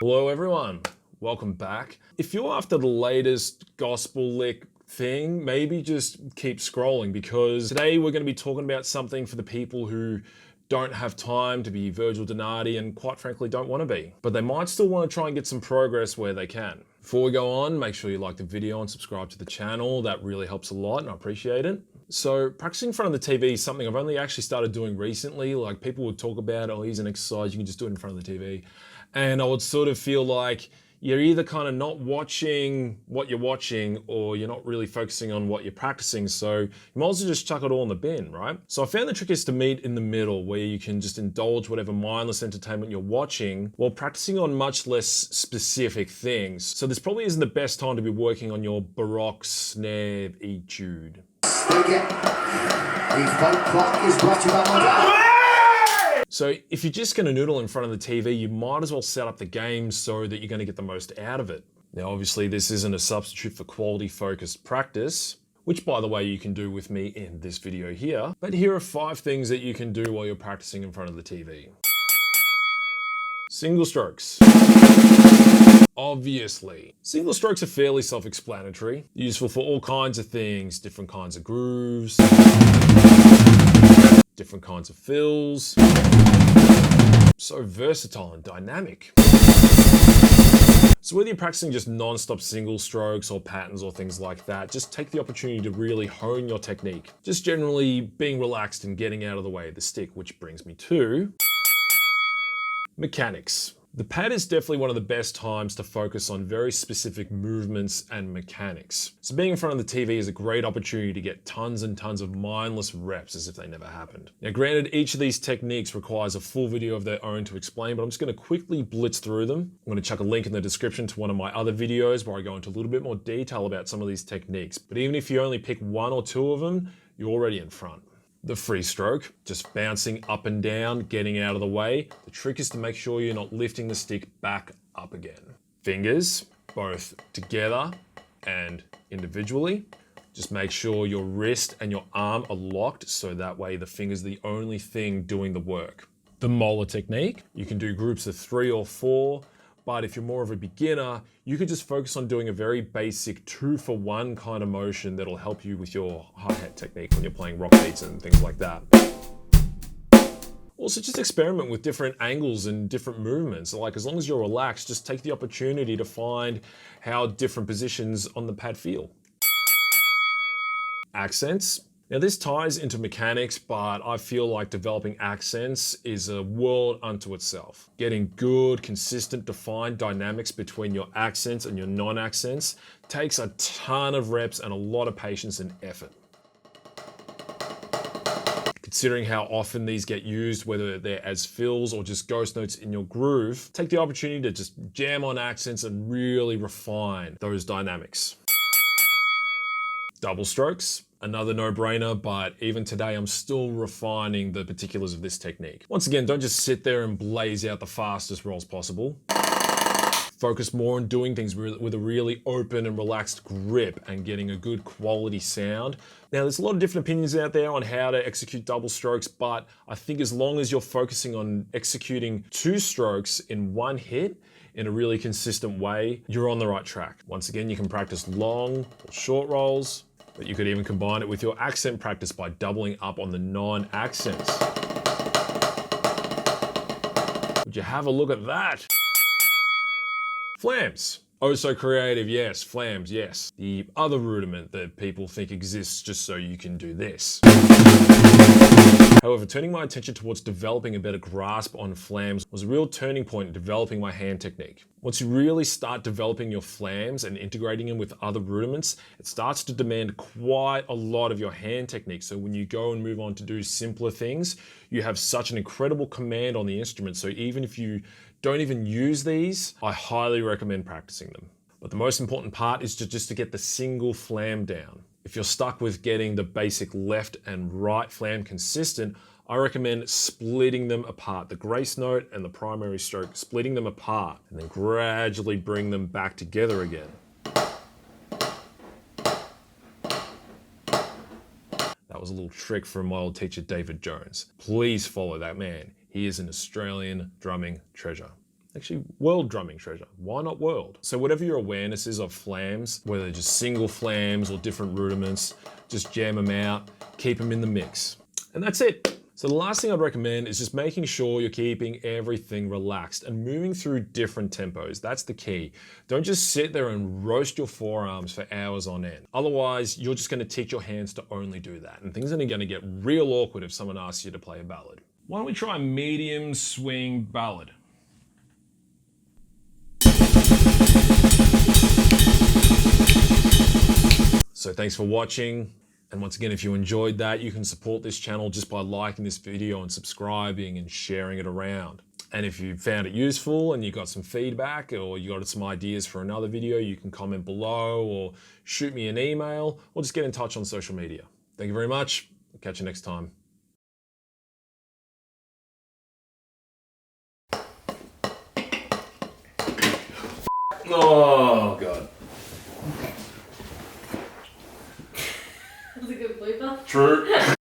Hello everyone, welcome back. If you're after the latest gospel lick thing, maybe just keep scrolling, because today we're going to be talking about something for the people who don't have time to be Virgil Donati and quite frankly don't want to be. But they might still want to try and get some progress where they can. Before we go on, make sure you like the video and subscribe to the channel. That really helps a lot and I appreciate it. So practicing in front of the TV is something I've only actually started doing recently. Like people would talk about, oh, here's an exercise, you can just do it in front of the TV. And I would sort of feel like you're either kind of not watching what you're watching or you're not really focusing on what you're practicing. So you might as well just chuck it all in the bin, right? So I found the trick is to meet in the middle, where you can just indulge whatever mindless entertainment you're watching while practicing on much less specific things. So this probably isn't the best time to be working on your baroque snare etude. So if you're just going to noodle in front of the TV, you might as well set up the game so that you're going to get the most out of it. Now, obviously, this isn't a substitute for quality-focused practice, which, by the way, you can do with me in this video here. But here are 5 things that you can do while you're practicing in front of the TV. Single strokes. Obviously. Single strokes are fairly self-explanatory, useful for all kinds of things, different kinds of grooves, different kinds of fills. So versatile and dynamic. So whether you're practicing just non-stop single strokes or patterns or things like that, just take the opportunity to really hone your technique. Just generally being relaxed and getting out of the way of the stick, which brings me to mechanics. The pad is definitely one of the best times to focus on very specific movements and mechanics. So being in front of the TV is a great opportunity to get tons and tons of mindless reps as if they never happened. Now granted, each of these techniques requires a full video of their own to explain, but I'm just going to quickly blitz through them. I'm going to chuck a link in the description to one of my other videos where I go into a little bit more detail about some of these techniques. But even if you only pick 1 or 2 of them, you're already in front. The free stroke, just bouncing up and down, getting out of the way. The trick is to make sure you're not lifting the stick back up again. Fingers, both together and individually. Just make sure your wrist and your arm are locked so that way the finger's the only thing doing the work. The molar technique, you can do groups of 3 or 4, but if you're more of a beginner, you could just focus on doing a very basic 2-for-1 kind of motion that'll help you with your hi-hat technique when you're playing rock beats and things like that. Also, just experiment with different angles and different movements. Like, as long as you're relaxed, just take the opportunity to find how different positions on the pad feel. Accents. Now this ties into mechanics, but I feel like developing accents is a world unto itself. Getting good, consistent, defined dynamics between your accents and your non-accents takes a ton of reps and a lot of patience and effort. Considering how often these get used, whether they're as fills or just ghost notes in your groove, take the opportunity to just jam on accents and really refine those dynamics. Double strokes. Another no-brainer, but even today I'm still refining the particulars of this technique. Once again, don't just sit there and blaze out the fastest rolls possible. Focus more on doing things with a really open and relaxed grip and getting a good quality sound. Now, there's a lot of different opinions out there on how to execute double strokes, but I think as long as you're focusing on executing 2 strokes in 1 hit in a really consistent way, you're on the right track. Once again, you can practice long or short rolls, but you could even combine it with your accent practice by doubling up on the non-accents. Would you have a look at that? Flams. Oh, so creative, yes. Flams, yes. The other rudiment that people think exists just so you can do this. However, turning my attention towards developing a better grasp on flams was a real turning point in developing my hand technique. Once you really start developing your flams and integrating them with other rudiments, it starts to demand quite a lot of your hand technique. So when you go and move on to do simpler things, you have such an incredible command on the instrument. So even if you don't even use these, I highly recommend practicing them. But the most important part is just to get the single flam down. If you're stuck with getting the basic left and right flam consistent, I recommend splitting them apart. The grace note and the primary stroke, splitting them apart and then gradually bring them back together again. That was a little trick from my old teacher, David Jones. Please follow that man. He is an Australian drumming treasure. Actually, world drumming treasure. Why not world? So whatever your awareness is of flams, whether they're just single flams or different rudiments, just jam them out, keep them in the mix. And that's it. So the last thing I'd recommend is just making sure you're keeping everything relaxed and moving through different tempos. That's the key. Don't just sit there and roast your forearms for hours on end. Otherwise, you're just gonna teach your hands to only do that. And things are gonna get real awkward if someone asks you to play a ballad. Why don't we try medium swing ballad? So thanks for watching. And once again, if you enjoyed that, you can support this channel just by liking this video and subscribing and sharing it around. And if you found it useful and you got some feedback or you got some ideas for another video, you can comment below or shoot me an email or just get in touch on social media. Thank you very much. I'll catch you next time. Oh, God. That was a good blooper. True.